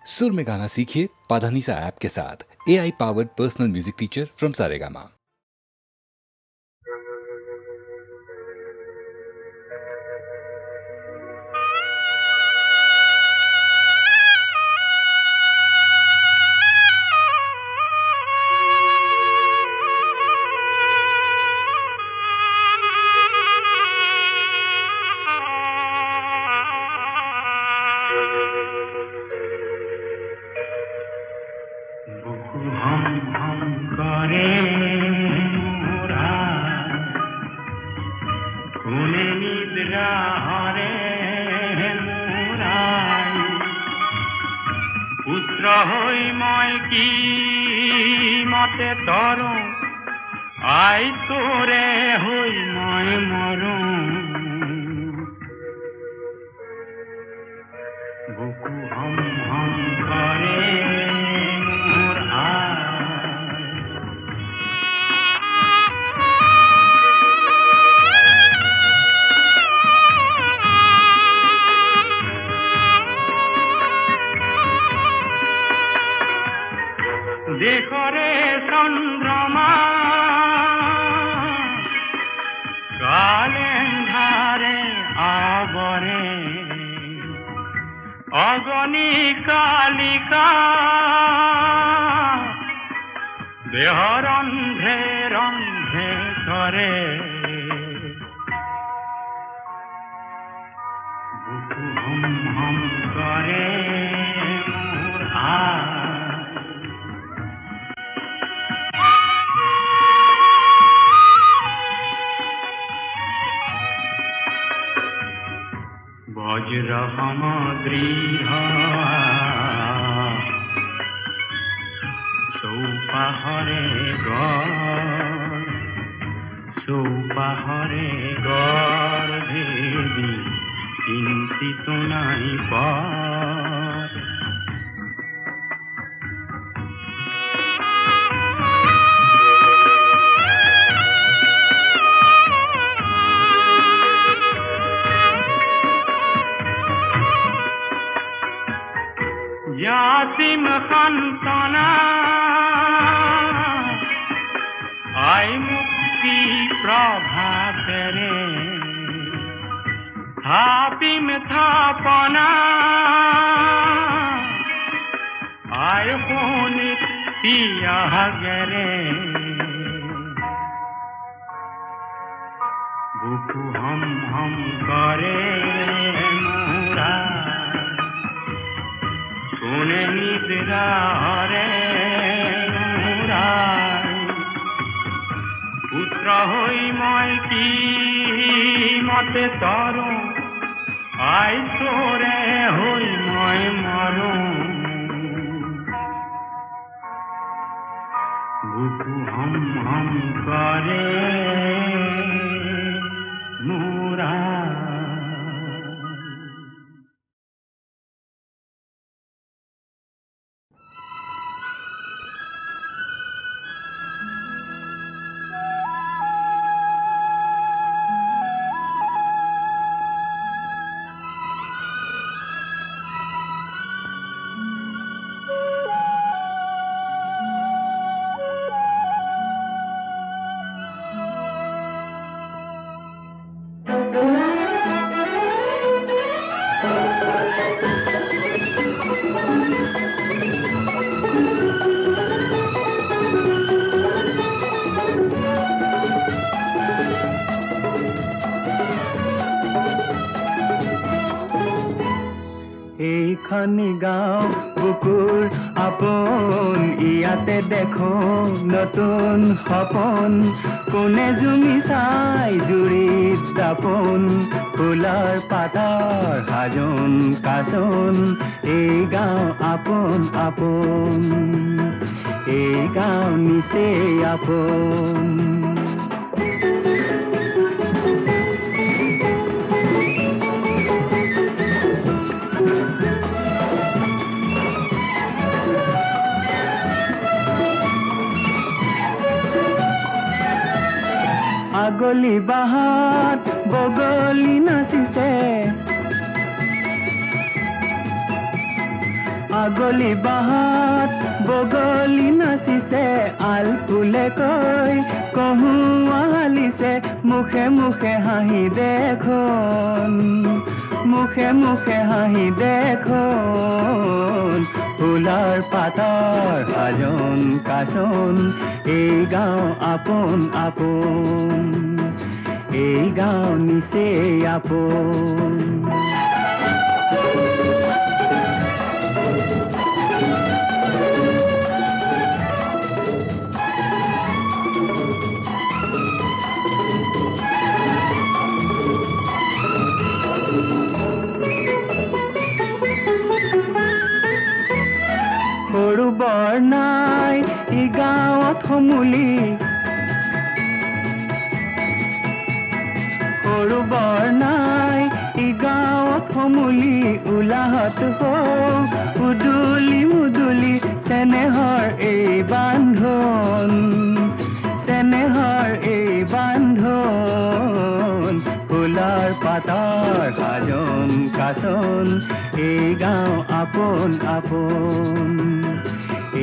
सुर में गाना सीखिए पाधानीसा ऐप के साथ। AI powered personal music teacher from Saregama. এইখানি গাঁও বুকুৰ আপোন, ইয়াতে দেখো নতুন সপোন। কোনে জুমি চাই জুৰিত দাপোন, ফুলৰ পাতৰ সাজোন কাচোন। এই গাঁও আপোন আপোন, এই গাঁও নিচেই আপোন। আগলি বাহাত বগলি নাচিছে, আগলি বাহাত বগলী নাচিছে আল ফুলে কৈ কহুৱা হালিছে মুখে মুখে হাঁহি দেখোন মুখে মুখে হাঁহি দেখোন ফুলৰ পাতৰ সাজোন কাচোন এই গাঁও আপোন আপোন এই গাঁও নিচেই আপোন সৰু বৰ নাই ই গাঁৱত সমূলি সৰু বৰ নাই ই গাঁৱত সমূলি উলাহত হওঁ উদুলি মুদুলি চেনেহৰ এই বান্ধন চেনেহৰ এই বান্ধন ফুলৰ পাতৰ সাজোন কাচোন এই গাঁও আপোন আপোন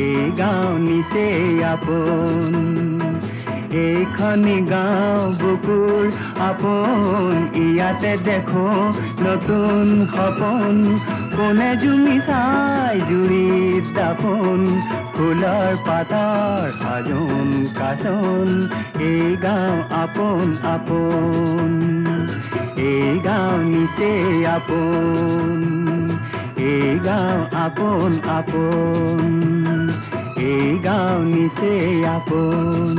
এই গাঁও নিচেই আপোন এইখনি গাঁও বুকুৰ আপোন ইয়াতে দেখো নতুন সপোন কোনে জুমি চাই জুৰিত দাপোন ফুলৰ পাতৰ সাজোন কাচোন এই গাঁও আপোন আপোন এই গাঁও নিচেই আপোন এই গাঁও আপোন আপোন এই গাঁও নিচেই আপোন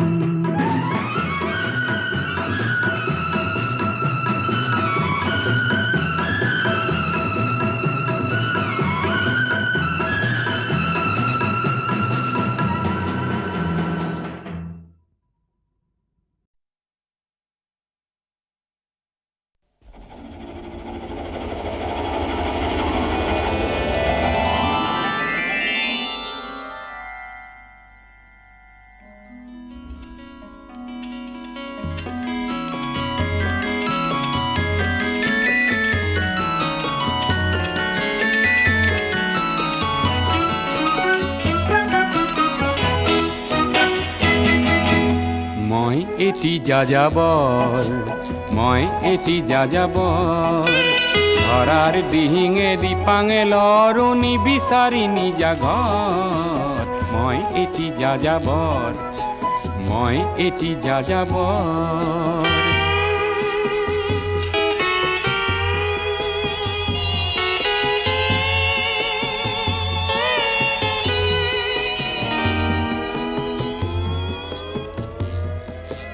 এটি যাযাবৰ মই এটি যাযাবৰ ধৰাৰ দিহিঙে দিপাঙে লৰণি বিচাৰি নিজা ঘৰ মই এটি যাযাবৰ মই এটি যাযাবৰ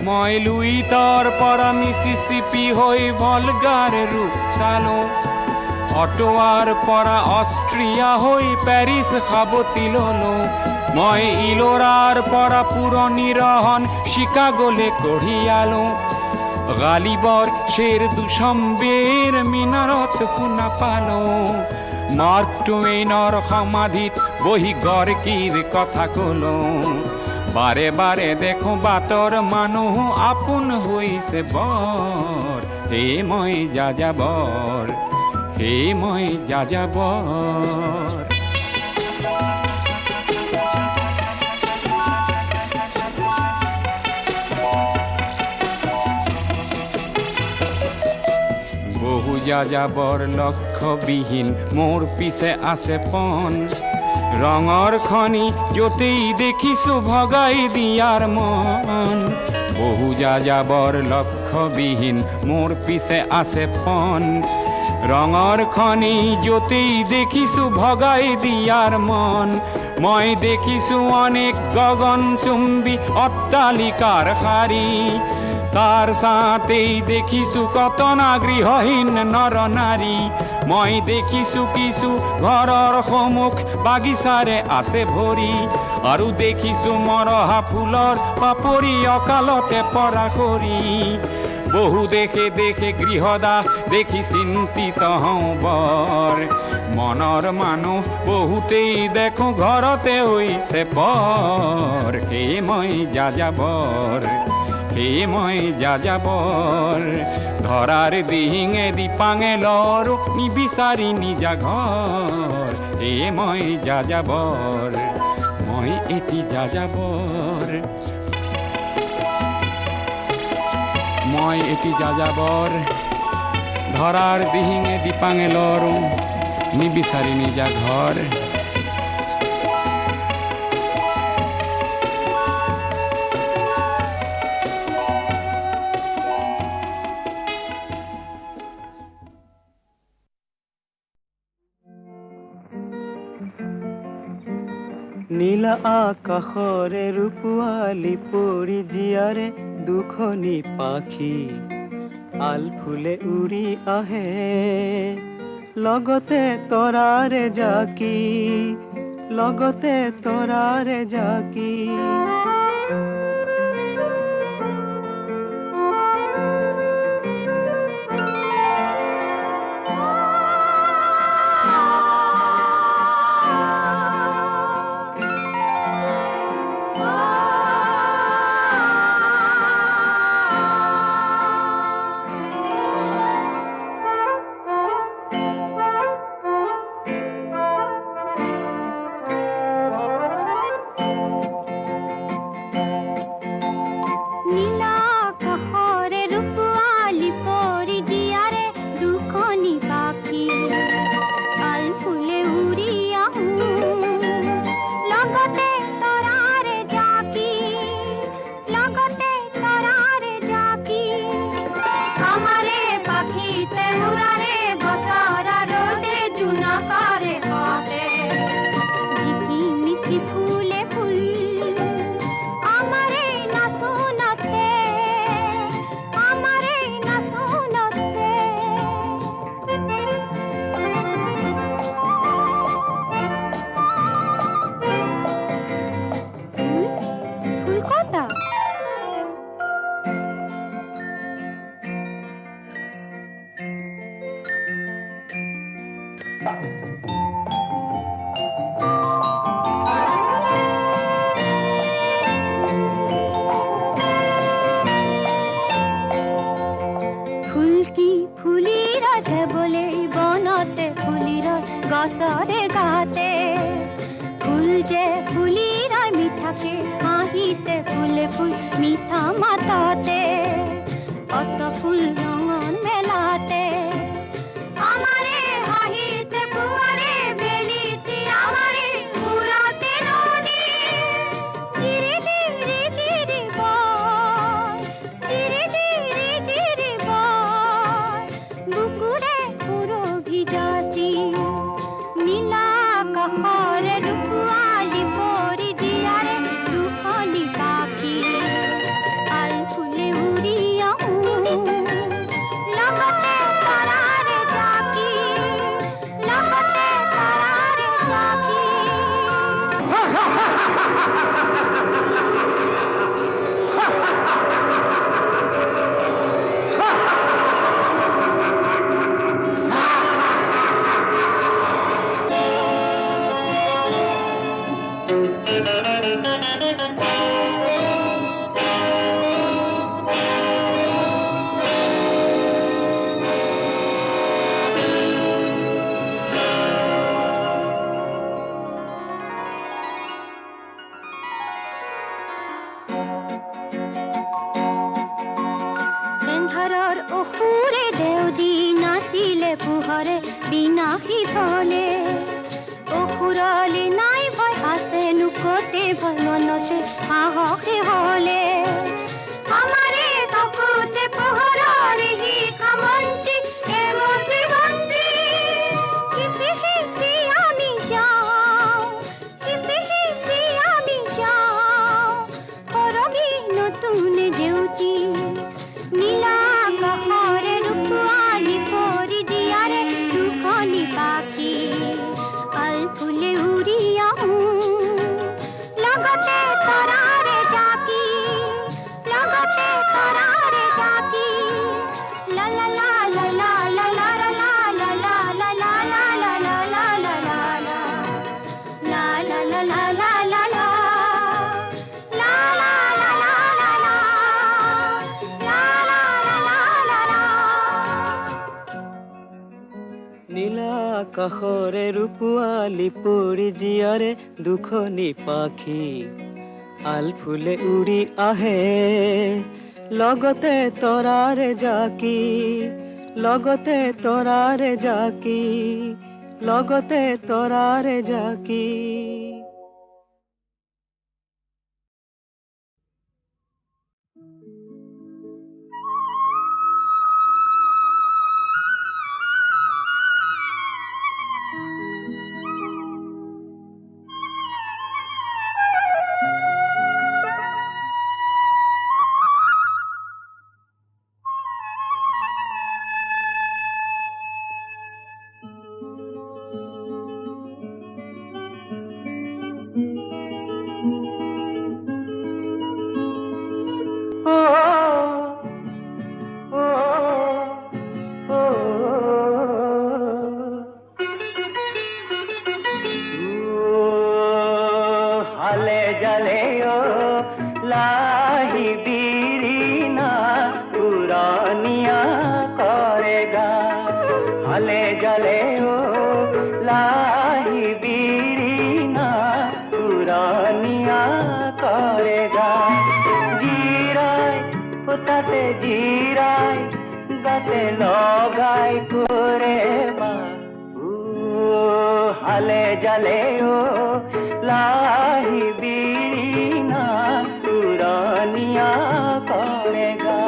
মই লুইতৰ পৰা মিছিছিপি হৈ ভলগাৰ ৰূপ চালো অটোৱাৰ পৰা অষ্ট্ৰিয়া হৈ পেৰিছ সাৱটি ললো মই ইলোৰাৰ পৰা পুৰণি ৰহন চিকাগোলে কঢ়িয়ালো গালিবৰ শ্বেৰ দুচম্বেৰ মিনাৰত শুনা পালো মাৰ্ক টুৱেইনৰ সমাধিত বহি গৰ্কিৰ কথা কলো বাৰে বাৰে দেখো বাটৰ মানুহ আপোন হৈছে বৰ হে মই যাযাবৰ হে মই যাযাবৰ বহু যাযাবৰ লক্ষ্যবিহীন মোৰ পিছে আছে পণ ৰঙৰ খনি য'তেই দেখিছো ভগাই দিয়াৰ মন বহু যাযাবৰ লক্ষ্যবিহীন মোৰ পিছে আছে পণ ৰঙৰ খনি য'তেই দেখিছো ভগাই দিয়াৰ মন মই দেখিছো অনেক গগনচুম্বী অট্টালিকাৰ শাৰী তাৰ ছাতেই দেখিছো কতনা গৃহহীন নৰ নাৰী মই দেখিছো কিছু ঘৰৰ সন্মুখ বাগিচাৰে আছে ভৰি আৰু দেখিছো মৰহা ফুলৰ পাপৰি অকালতে পৰা কৰি বহু দেখে দেখে গৃহদাহ দেখি চিন্তিত হওঁ বৰ মনৰ মানুহ বহুতেই দেখো ঘৰতে হৈছে বৰ হে মই যাযাবৰ হে মই যাযাবৰ ধৰাৰ দিহিঙে দিপাঙে লৰো নিবিচাৰি নিজা ঘৰ মই যাযাবৰ মই এটি যাযাবৰ মই এটি যাযাবৰ ধৰাৰ দিহিঙে দিপাঙে লৰো নিবিচাৰি নিজা ঘৰ নীলা আকাশৰে ৰূপোৱালী পৰি জীয়াৰে দুখনি পাখি আল ফুলে উৰি আহে লগতে তৰাৰে জাকি লগতে তৰাৰে জাকি গছৰে গাতে ফুল যে ফুলিৰ মিঠাকে হাঁহিতে ফুলে ফুল মিঠা মাততে অত ফুল ৰঙৰ মেলাতে আমাৰে হাঁহিতে পুৱাৰে বেলিতে আমাৰে মূৰতে নদী ধীৰে ধীৰে ধীৰে বয় ধীৰে ধীৰে ধীৰে বয় বুকুৰে পুৰভি যাচি নীলা আকাশৰে ৰূপোৱালী পৰি জীয়াৰে দুখনি পাখি আল ফুলে উৰি আহো লগতে তৰাৰে জাকি লগতে তৰাৰে জাকি ঘৰৰ অসুৰে দেউদী নাচিলে পোহৰে বিনাশী থলে অসুৰলে নাই ভয় আছে নুকতে ভয় মনতে সাহসে হলে আমাৰে চকুতে পোহৰৰ শিখা মন্ত্ৰী এগছি মন্ত্ৰী কিসে হিসি আমি যাওঁ কিসে হিসি আমি যাওঁ কৰবি নতুন জেউতি নীলা আকাশৰে ৰূপোৱালী পৰি জীয়াৰে দুখনি পাখি আল ফুলে উৰি আহো লগতে তৰাৰে জাকি লগতে তৰাৰে জাকি লা লা লা লা আকাশৰে ৰূপোৱালী পৰি জীয়াৰে দুখনি পাখি আলফুলে উৰি আহে লগতে তৰাৰে জাকি লগতে তৰাৰে জাকি লগতে তৰাৰে জাকি হালে জালে ও লাহি বিরিনা পুরানিয়া করেগা হালে জালে ও লাহি বিরিনা পুরানিয়া করেগা জিরায় ওটাতে জিরায় গাতে লগাই করে মা হালে জালে ও লাহি বিরিনা পুরানিয়া করেগা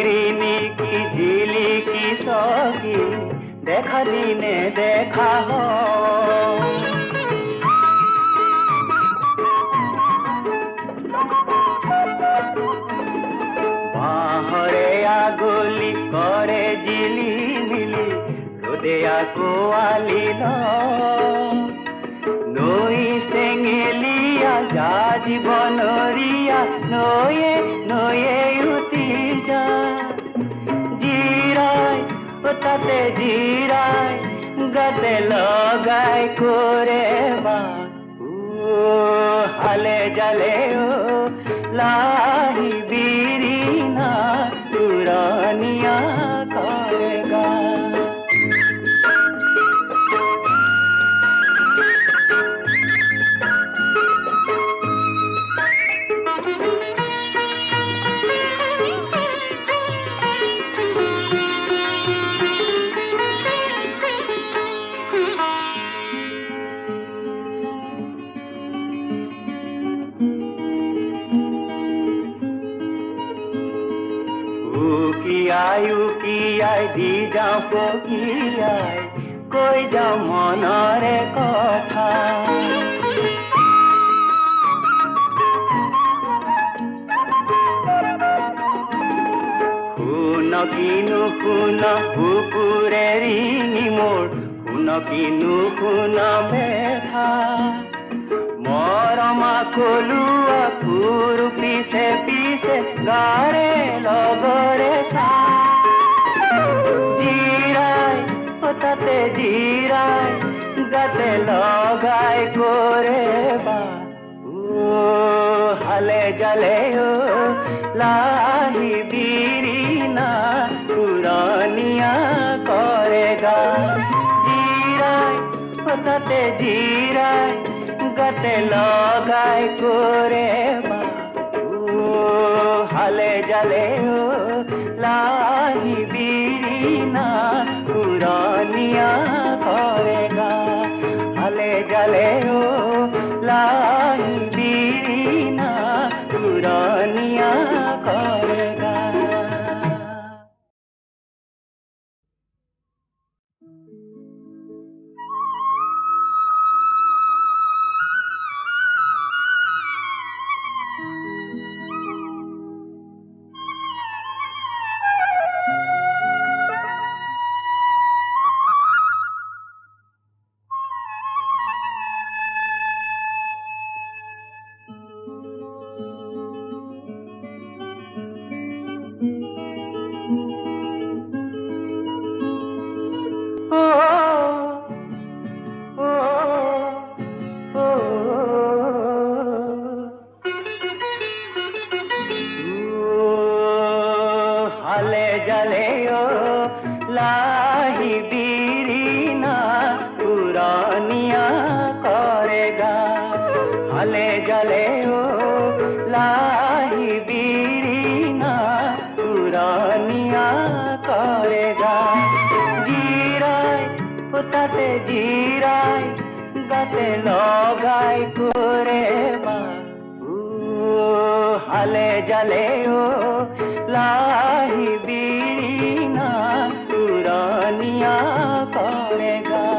রিনিকি ঝিলিকি সখী দেখা দিনে দেখা বাহরে আগলি করে জিলি মিলি রোদে আকোয়ালি নই সেঙেলিয়া যা জীবনরিয়া নয়ে নয়ে উঠি যা জিরায় ওটাতে জিরায় গাতে লগাই করে বা হালে জালে ও লাহি বিরিনা পুরানিয়া করেগা উকিয়াই দি যাওঁ পকিয়াই কৈ যাওঁ মনৰে কথা শুন কিনো শুন কুকুৰে ৰিঙি মোৰ শুন কিনো শুন মেঘা মৰমা কলুৱা ফুৰ পিছে পিছে গাৰে লগৰে জিৰাই ওটাতে জিৰাই গাতে লগাই কৰে বা হালে জালে ও লাহি বিরিনা পুরানিয়া করেগা জিরাই ওটাতে জিরাই গাতে লগাই করে বা হালে জালে ও লাহি বিরিনা পুরানিয়া করেগা হালে জালে ও লাহি বিরিনা পুরানিয়া করেগা যায় জিরায় ও তাতে জিরায় গাতে লগাই করে মা হালে জালে ও লাহি বিড়ি না পুরানিয়া করে গা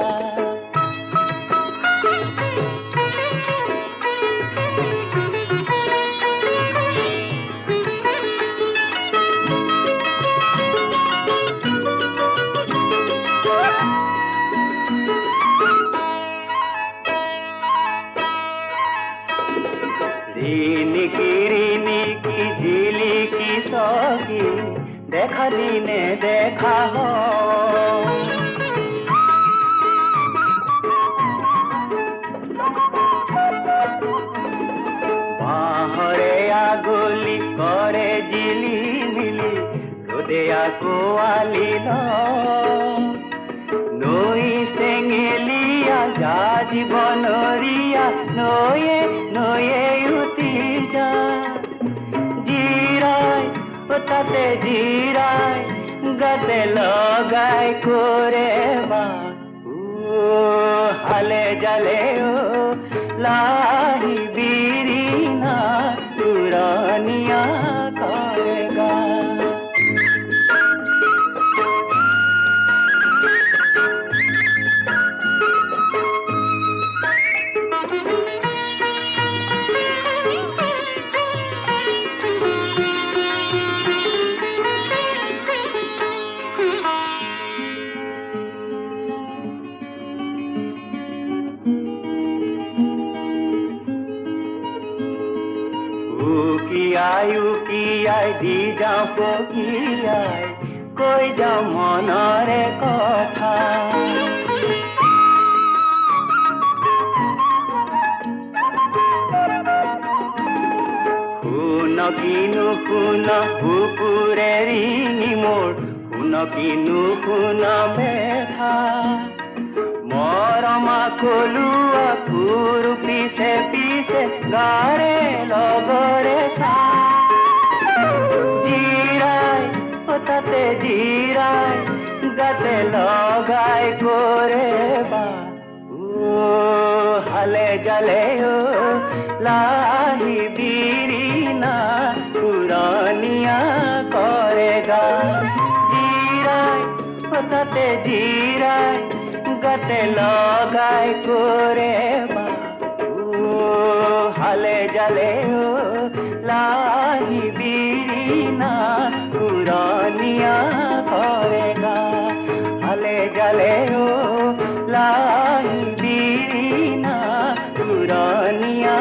রিনিকি ঝিলিকি সখী দেখা দিনে দেখা বাহরে আগুলি করে জিলি মিলি রোদে কোয়ালি নই সেঙেলিয়া যা জীবনরিয়া নয়ে নয়ে উতি যা জিরায় ও তাতে জিরায় গাতে লগাই করে মা হালে জালে ও লাহি বিড়ি না পুরানিয়া করে গা উকিয়াই দি যাও পকিয়াই কৈ যাও মনৰে কথা শুন কিনো শুন কুকুৰে ৰিঙি মোৰ শুন কিনো শুন বেঠা মৰমা কলুৱা ফুৰ পিছে পিছে গাৰে লগৰে চা জিৰাই ও তাতে জিৰাই গাতে লগাই কৰে বা হালে জালে ও লাহি বিড়ি না পুৰানিয়া কৰে গা জিৰাই ও তাতে জিৰাই গাতে লগাই করে মা হালে জালে ও লাহি বিড়ি না পুরানিয়া করে গা হালে জালে ও লাহি বিড়ি না পুরানিয়া